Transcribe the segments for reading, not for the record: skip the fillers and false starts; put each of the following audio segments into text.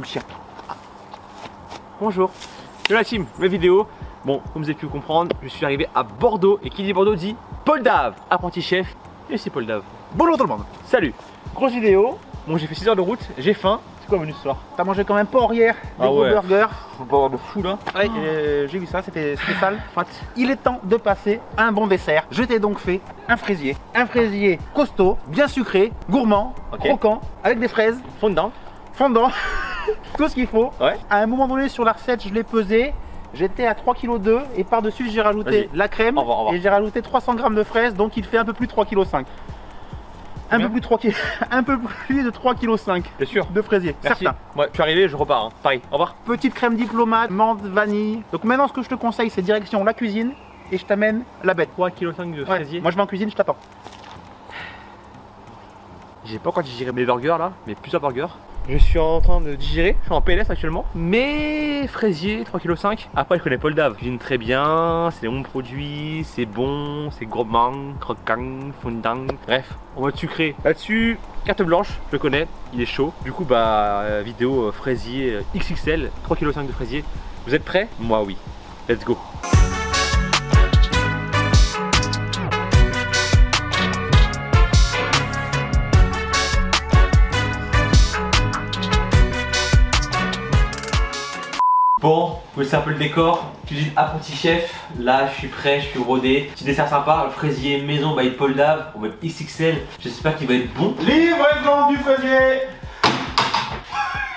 chien. Ah. Bonjour, de la team, nouvelle vidéo. Bon, comme vous avez pu comprendre, je suis arrivé à Bordeaux. Et qui dit Bordeaux dit Paul Dave, apprenti chef. Et c'est Paul Dave. Bonjour tout le monde. Salut. Grosse vidéo. Bon, j'ai fait 6 heures de route, j'ai faim. C'est quoi le menu ce soir? T'as mangé quand même pas hier des gros burgers. Faut pas avoir de fou là. Ouais, j'ai vu ça, c'était sale. Il est temps de passer à un bon dessert. Je t'ai donc fait un fraisier. Un fraisier costaud, bien sucré, gourmand, croquant, avec des fraises, Fondant. fondant, tout ce qu'il faut. Ouais. À un moment donné sur la recette, je l'ai pesé. J'étais à 3,2 kg et par-dessus j'ai rajouté la crème Au revoir. et j'ai rajouté 300 g de fraises, donc il fait un peu plus de 3,5 kg. Un peu plus de 3,5 kg. Bien sûr. De fraisier, Merci. certain. Ouais, je suis arrivé, je repars. Hein. Pareil, au revoir. Petite crème diplomate, menthe, vanille. Donc maintenant ce que je te conseille c'est direction la cuisine et je t'amène la bête. 3,5 kg de Ouais, fraisier. moi je vais en cuisine, je t'attends. J'ai pas encore digéré mes burgers là, mais plusieurs burgers. Je suis en train de digérer, je suis en PLS actuellement. Mais fraisier, 3,5 kg. Après, je connais Paul Dave. Cuisine très bien, c'est des bons produits, c'est bon, c'est gourmand, croquant, fondant. Bref, en mode sucré. Là-dessus, carte blanche, je le connais, il est chaud. Du coup, vidéo fraisier XXL, 3,5 kg de fraisier. Vous êtes prêts? Moi, oui. Let's go. Bon, vous laissez un peu le décor, cuisine apprenti chef, là je suis prêt, je suis rodé. Petit dessert sympa, le fraisier maison by Paul Dave, on va être XXL, j'espère qu'il va être bon. Livraison du fraisier.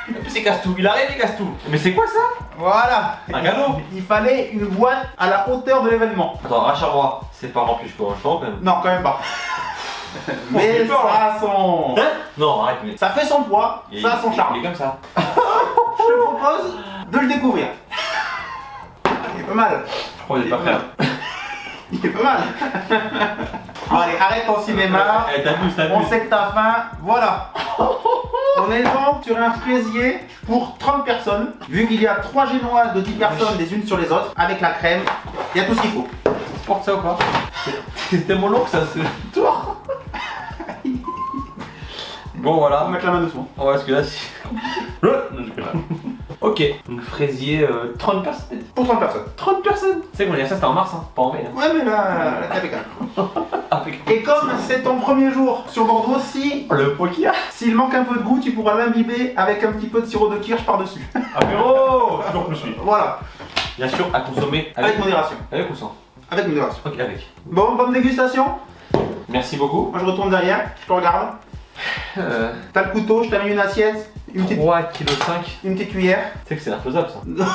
En plus c'est casse-tout, il arrive et casse-tout. Mais c'est quoi ça? Voilà. Un cadeau. Il fallait une boîte à la hauteur de l'événement. Attends, rachat-moi, c'est pas rempli, je peux en quand même. Non, quand même pas. Mais j'ai peur, ça a son... Hein? Non, arrête, mais... Ça fait son poids, ça a son charme. Il est comme ça. Je te propose de le découvrir. Il est pas mal. Je crois qu'il est pas prêt. Il est pas mal. Bon, allez, arrête ton cinéma. T'abuses. On sait que t'as faim. Voilà. On est donc sur un fraisier pour 30 personnes. Vu qu'il y a 3 génoises de 10 personnes les unes sur les autres, avec la crème, il y a tout ce qu'il faut. Tu portes ça ou pas? C'est tellement long que ça se... Toi. Bon voilà. On va mettre la main dessous. Ouais, parce que là, si. Ok, donc fraisier, 30 personnes. Pour 30 personnes. 30 personnes. Tu sais qu'on a ça, c'était en mars, hein, pas en mai. Hein. Ouais, mais là, t'es avec Avec... Et comme c'est ton premier jour sur Bordeaux, si le pot qu'il y a. s'il manque un peu de goût, tu pourras l'imbiber avec un petit peu de sirop de kirsch par-dessus. Apéro. Toujours je me suis. Voilà. Bien sûr, à consommer Avec modération. Avec ou sans? Avec modération. Ok, avec. Bon, bonne dégustation. Merci beaucoup. Moi je retourne derrière, je te regarde. T'as le couteau, je t'ai mis une assiette, une petite 3,5 kg. une petite cuillère. Tu sais que c'est infaisable ça.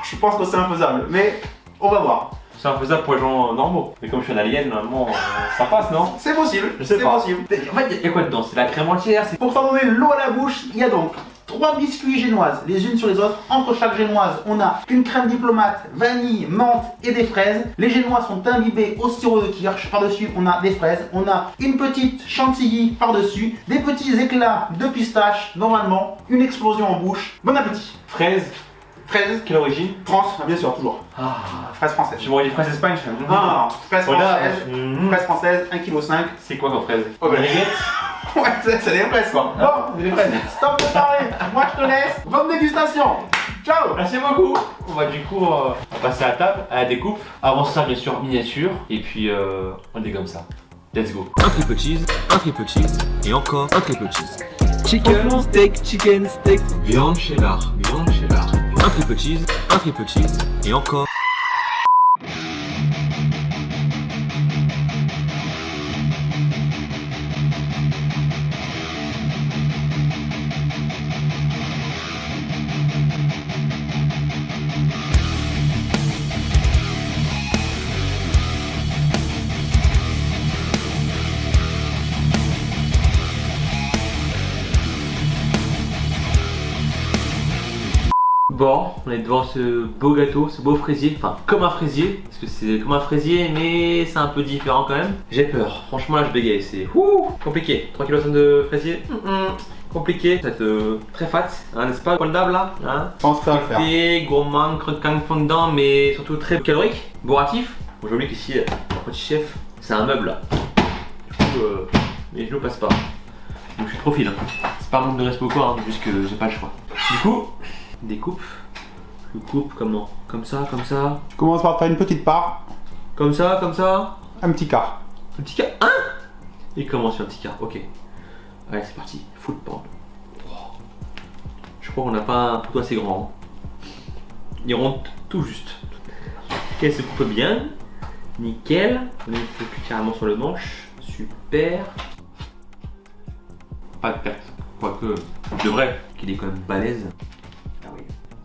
Je pense que c'est infaisable, mais on va voir. C'est infaisable pour les gens normaux. Mais comme je suis un alien, normalement, ça passe, non? C'est possible, Je sais c'est pas. possible. En fait, il y a quoi dedans? C'est la crème entière, c'est... Pour t'en donner l'eau à la bouche, il y a donc 3 biscuits génoises, les unes sur les autres. Entre chaque génoise, on a une crème diplomate, vanille, menthe et des fraises. Les génois sont imbibés au sirop de kirsch. Par-dessus, on a des fraises. On a une petite chantilly par-dessus. Des petits éclats de pistache. Normalement, une explosion en bouche. Bon appétit. Fraise. Fraise. Quelle origine? France, bien sûr, toujours. Ah. Fraise française. Je m'aurais dit fraise Espagne, je fais... Non, fraise Voilà. française. Fraise française, 1,5 kg. C'est quoi comme fraise? Oh, bah, Baguette. Ouais, c'est des fraises quoi. Bon, c'est des fraises. Stop de parler. Moi je te laisse. Bonne dégustation. Ciao. Merci beaucoup. On va du coup passer à la table, à la découpe. Avant ça, bien sûr, miniature. Et puis on est comme ça. Let's go. Un triple cheese, et encore un triple cheese. Chicken steak. Viande cheddar. Un triple cheese, et encore. Bon, on est devant ce beau gâteau, ce beau fraisier, enfin comme un fraisier, parce que c'est comme un fraisier mais c'est un peu différent quand même. J'ai peur, franchement là je bégaye, c'est compliqué. 3,5 kg de fraisier, compliqué, ça va être très fat, hein, n'est-ce pas Paul Dave là hein? Pense pas à le faire. C'était gourmand, croquant, fondant, mais surtout très calorique, bourratif. Bon, j'ai oublié qu'ici, petit chef, c'est un meuble là. Du coup, mes genoux passent pas. Donc je suis trop fil. Hein. C'est pas un manque de respect ou quoi, hein, juste que j'ai pas le choix. Du coup, découpe. Je coupe comment? Comme ça, comme ça. Tu commences par faire une petite part, Comme ça, comme ça. un petit quart. Un petit quart. Hein? Et comment sur un petit quart? Ok. Allez, c'est parti. Foot pan. Je crois qu'on n'a pas un couteau assez grand. Il rentre tout juste. Ok, se coupe bien. Nickel. On est plus carrément sur le manche. Super. Pas de perte. Quoique, je devrais qu'il est quand même balèze. Ah oui.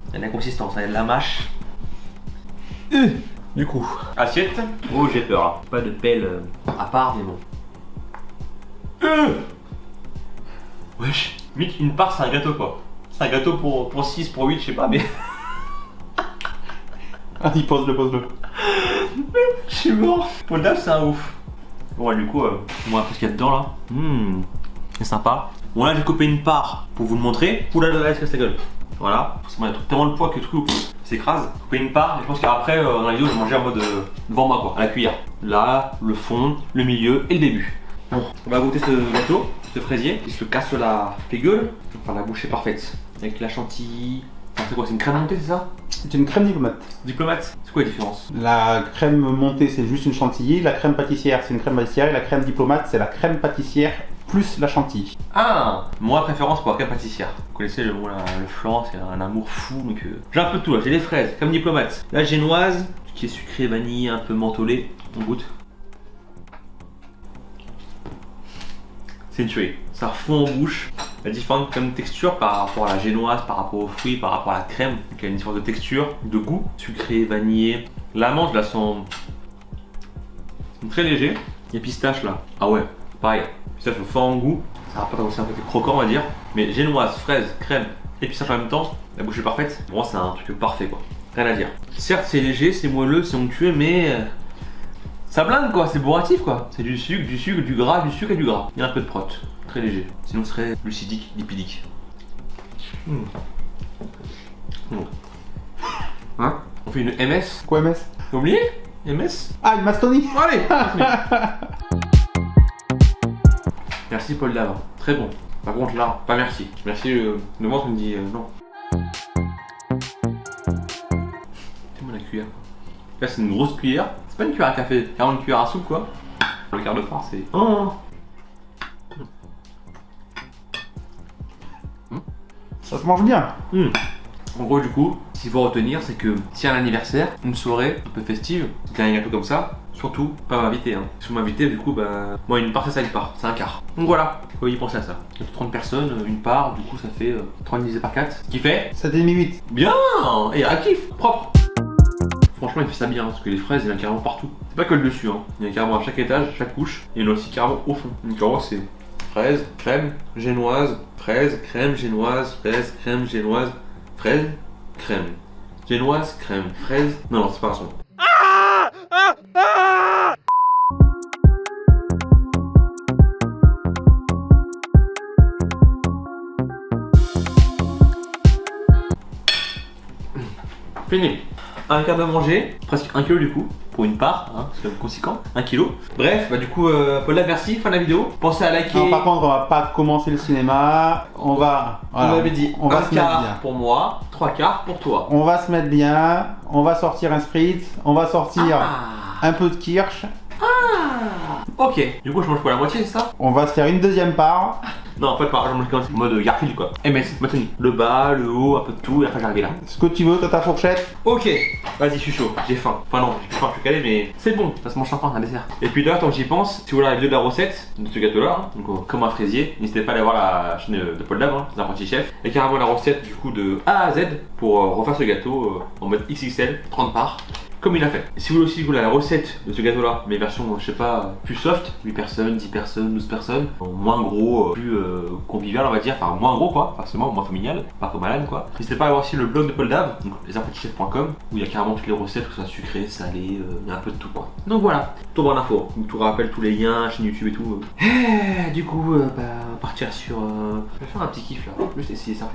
Il y a de la consistance, il y a de la mâche. Du coup, assiette. Oh, j'ai peur là. Pas de pelle à part, mais bon. Wesh. Mick, une part, c'est un gâteau quoi. C'est un gâteau pour 6, pour 8, je sais pas, mais. Vas-y, pose-le, pose-le. Je suis mort. Pour le DAF, c'est un ouf. Bon, du coup, on va voir ce qu'il y a dedans là. C'est sympa. Bon, là, j'ai coupé une part pour vous le montrer. Oula, là, il se casse la gueule. Voilà. Parce qu'il y a tellement de poids que le truc s'écrase. Couper une part. Et je pense qu'après, dans la vidéo, je vais manger en mode devant moi, quoi, à la cuillère. Là, le fond, le milieu et le début. Bon, on va goûter ce gâteau, ce fraisier. Il se casse la gueule. Enfin, la bouche est parfaite. Avec la chantilly. Enfin, c'est quoi? C'est une crème montée, c'est ça? C'est une crème diplomate. Diplomate. C'est quoi la différence? La crème montée, c'est juste une chantilly. La crème pâtissière, c'est une crème pâtissière. Et la crème diplomate, c'est la crème pâtissière plus la chantilly. Ah, moi préférence pour la crème pâtissière. Vous connaissez le flan, c'est un amour fou. Donc j'ai un peu de tout là. J'ai les fraises, comme diplomate. La génoise, qui est sucrée, vanille, un peu mentholée. On goûte. C'est une tuerie. Ça fond en bouche. Il y a différentes comme textures par rapport à la génoise, par rapport aux fruits, par rapport à la crème. Donc il y a une différence de texture, de goût. Sucré, vanillé. La menthe, je la sens très léger. Il y a pistache là. Ah ouais, pareil. Pistache fort en goût. Ça rapporte aussi un côté croquant, on va dire. Mais génoise, fraise, crème et pistache en même temps. La bouche est parfaite. Pour moi, c'est un truc parfait quoi. Rien à dire. Certes, c'est léger, c'est moelleux, c'est onctueux, mais ça blinde quoi. C'est bourratif quoi. C'est du sucre, du gras, du sucre et du gras. Il y a un peu de prot. Très léger. Sinon, ce serait lucidique, lipidique. Hein? On fait une MS. Quoi, MS? T'as oublié? MS? Ah, une Mastoni. Allez. Merci Paul Dave. Très bon. Par contre là, pas merci. Merci le ventre me dit non. C'est moi la cuillère. Là c'est une grosse cuillère. C'est pas une cuillère à café, c'est une cuillère à soupe quoi. Le quart de part c'est. Oh. Ça se mange bien. En gros du coup, ce qu'il faut retenir c'est que si un anniversaire, une soirée un peu festive, c'est un gâteau comme ça, surtout pas m'inviter. Hein. Si vous m'invitez du coup, bah moi une part c'est ça, une part, c'est un quart. Donc voilà, faut y penser à ça. 30 personnes, une part, du coup ça fait 30 divisé par 4. Ce qui fait 7,5 8. bien et actif, propre. Franchement il fait ça bien parce que les fraises il y en a carrément partout. C'est pas que le dessus, hein. Il y en a carrément à chaque étage, chaque couche, et il y en a aussi carrément au fond. Donc en gros c'est fraise, crème, génoise, fraise, crème, génoise, fraise, crème, génoise, fraise, crème. Génoise, crème, fraise. Non, c'est pas un son. Fini. Un quart de manger, presque 1 kg du coup, pour une part, hein, c'est quand même conséquent, 1 kg. Bref, bah du coup, Paul, merci, fin de la vidéo. Pensez à liker. Non, par contre, on va pas commencer le cinéma. On va. Voilà, on avait dit on va un se mettre quart bien. pour moi, 3 quarts pour toi. On va se mettre bien. On va sortir un spritz. On va sortir un peu de kirsch. Ok, du coup je mange quoi, la moitié c'est ça? On va se faire une deuxième part. Non, pas de part, je mange en mode Garfield quoi. MS, maintenant le bas, le haut, un peu de tout, et après j'arrive là. Ce que tu veux, t'as ta fourchette. Ok, vas-y, je suis chaud, j'ai faim. Enfin non, j'ai plus faim, je suis calé, mais c'est bon, ça se mange sans faim, un dessert. Et puis d'ailleurs, tant que j'y pense, si vous voulez la vidéo de la recette de ce gâteau-là, hein, donc comme un fraisier, n'hésitez pas à aller voir la chaîne de Paul Dave, hein, des apprentis chefs, et carrément la recette du coup de A à Z pour refaire ce gâteau en mode XXL, 30 parts. Comme il a fait. Et si vous voulez aussi la recette de ce gâteau là, mais version je sais pas plus soft, 8 personnes, 10 personnes, 12 personnes, moins gros, plus convivial on va dire, enfin moins gros quoi, forcément moins familial, pas comme malade quoi. N'hésitez pas à voir aussi le blog de Paul Dave, donc lesapprentischefs.com, où il y a carrément toutes les recettes, que ce soit sucré, salé, il y a un peu de tout quoi. Donc voilà, tout en info, donc tout rappelle tous les liens, chaîne YouTube et tout. Du coup, on va partir sur. Je vais faire un petit kiff là, juste essayer ça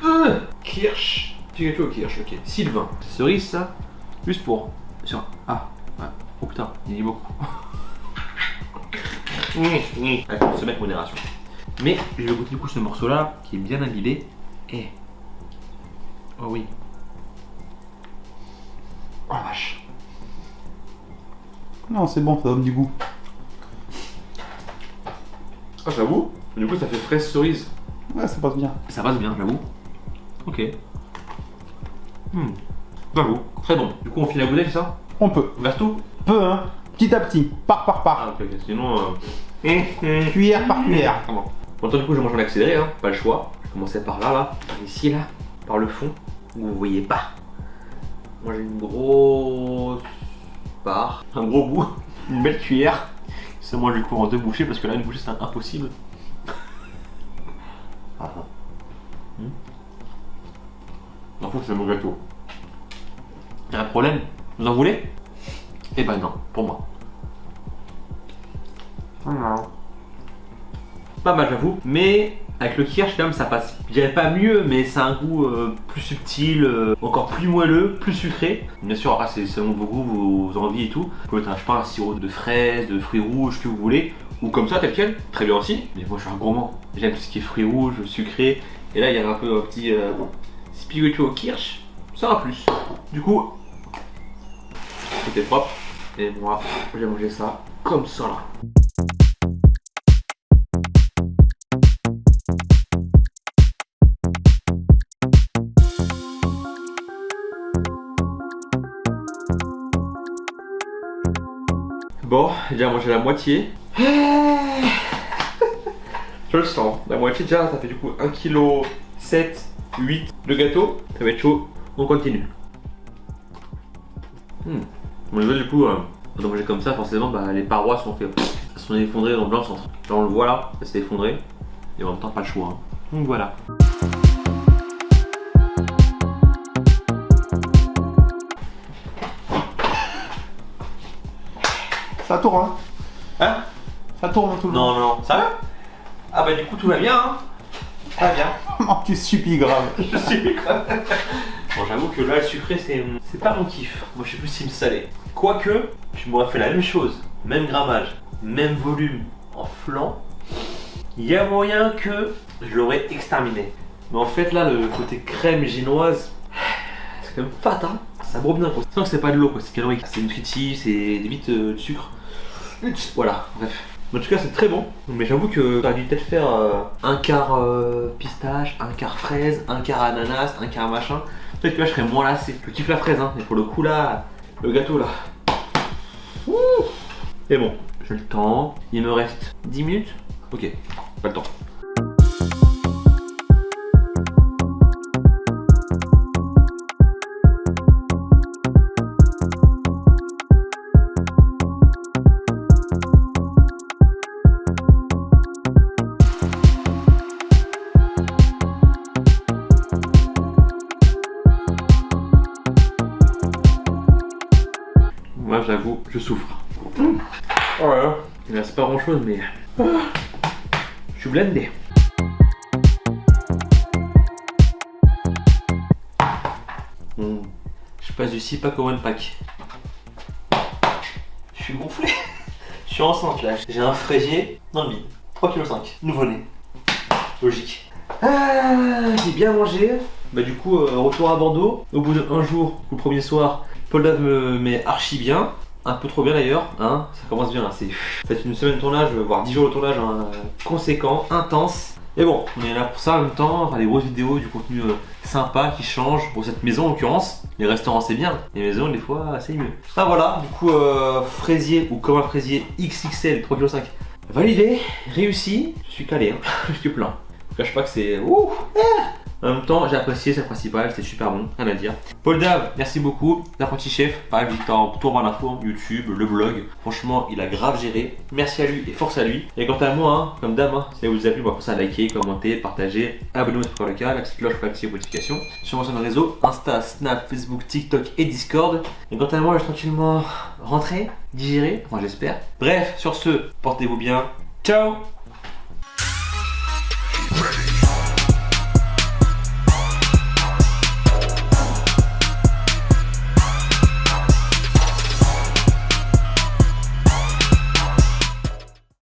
là. Kirsch. Petit gâteau au kirsch, ok. Sylvain. Cerise ça. Juste pour. Sur. Ah. Ouais. Oh putain, il y a beaucoup. Allez, on se met avec modération. Mais je vais goûter du coup ce morceau là qui est bien imbibé. Et. Oh oui. Oh la vache. Non, c'est bon, ça donne du goût. Ah, j'avoue. Du coup, ça fait fraise cerise. Ouais, ça passe bien. Ça passe bien, j'avoue. Ok. J'avoue, très bon. Du coup, on finit la bouteille, c'est ça? On peut. On verse tout? Peu, hein. Petit à petit. Part par part. Ah, ok, ok. Sinon. Cuillère par cuillère. Ah bon. Bon, du coup, je mange en accéléré, hein. Pas le choix. Je vais commencer par là, par ici, là. Par le fond. Où vous voyez pas. Moi, j'ai une grosse part. Un gros bout. Une belle cuillère. C'est moi, du coup, en 2 bouchées parce que là, une bouchée, c'est impossible. Ah. En fait, c'est mon gâteau. Y'a un problème? Vous en voulez? Eh ben non, pour moi. Pas mal, j'avoue. Mais avec le kirsch, quand même, ça passe. Je dirais pas mieux, mais c'est un goût plus subtil, encore plus moelleux, plus sucré. Bien sûr, après, c'est selon vos goûts, vos envies et tout. Vous pouvez mettre, je sais pas, un sirop de fraises, de fruits rouges, que vous voulez. Ou comme ça, tel quel. Très bien aussi. Mais moi, je suis un gourmand. J'aime tout ce qui est fruits rouges, sucré. Et là, il y a un peu un petit spiritueux au kirsch. C'est un plus. Du coup, tout est propre. Et moi, j'ai mangé ça comme ça là. Bon, j'ai déjà mangé la moitié. Je le sens. La moitié déjà, ça fait du coup 1,7 kg, 8 de gâteau. Ça va être chaud. On continue. Bon, du coup, quand on mange comme ça, forcément, bah, les parois sont effondrées dans le centre. Là, on le voit là, ça s'est effondré. Et en même temps, pas le choix. Hein. Donc voilà. Ça tourne, hein. Hein? Ça tourne tout le monde. Non, ça va? Ah bah du coup tout va bien, hein. Très bien. Oh, tu supplies grave. Je suis grave. Bon, j'avoue que là le sucré c'est pas mon kiff. Moi je suis plus team salé. Quoique, je m'aurais fait la même chose, même grammage, même volume en flan. Il y a moyen que je l'aurais exterminé. Mais en fait là le côté crème génoise, c'est quand même fat, hein. Ça bourre bien quoi. Sinon c'est pas de l'eau quoi, c'est calorique. C'est nutritif, c'est vite de sucre. Voilà, bref. En tout cas, c'est très bon. Mais j'avoue que j'aurais dû peut-être faire un quart pistache, un quart fraise, un quart ananas, un quart machin. Peut-être que là, je serais moins lassé. Je kiffe la fraise, hein. Et pour le coup, là, le gâteau, là. Ouh. Et bon, j'ai le temps. Il me reste 10 minutes. Ok, pas le temps. Moi j'avoue, je souffre. Oh là là, il reste pas grand chose mais je suis blindé. Je passe du 6 pack au 1 pack. Je suis gonflé. Je suis enceinte là. J'ai un fraisier dans le bide. 3,5 kg. Nouveau-né. Logique. J'ai bien mangé. Bah du coup, retour à Bordeaux. Au bout d'un jour, le premier soir, Paul Dave me met archi bien. Un peu trop bien d'ailleurs, hein. Ça commence bien là. Ça fait une semaine de tournage, voire 10 jours de tournage hein, conséquent, intense. Mais bon, on est là pour ça en même temps, faire des grosses vidéos, du contenu sympa qui change. Pour cette maison en l'occurrence, les restaurants c'est bien, les maisons des fois c'est mieux. Ah voilà, du coup fraisier ou comme un fraisier XXL 3,5 kg. Validé, réussi, je suis calé, hein. Je suis plein. Je cache pas que c'est... En même temps, j'ai apprécié, c'est le principal, c'était super bon, rien à dire. Paul Dave, merci beaucoup. L'apprenti chef, pareil, Victor, tour voir l'info, YouTube, le blog. Franchement, il a grave géré. Merci à lui et force à lui. Et quant à moi, hein, comme d'hab, hein, si ça vous a plu, pensez à liker, commenter, partager, abonnez-vous si c'est pas le cas, la petite cloche pour activer vos notifications. Sur mon réseau, Insta, Snap, Facebook, TikTok et Discord. Et quant à moi, je vais tranquillement rentrer, digérer, enfin j'espère. Bref, sur ce, portez-vous bien. Ciao!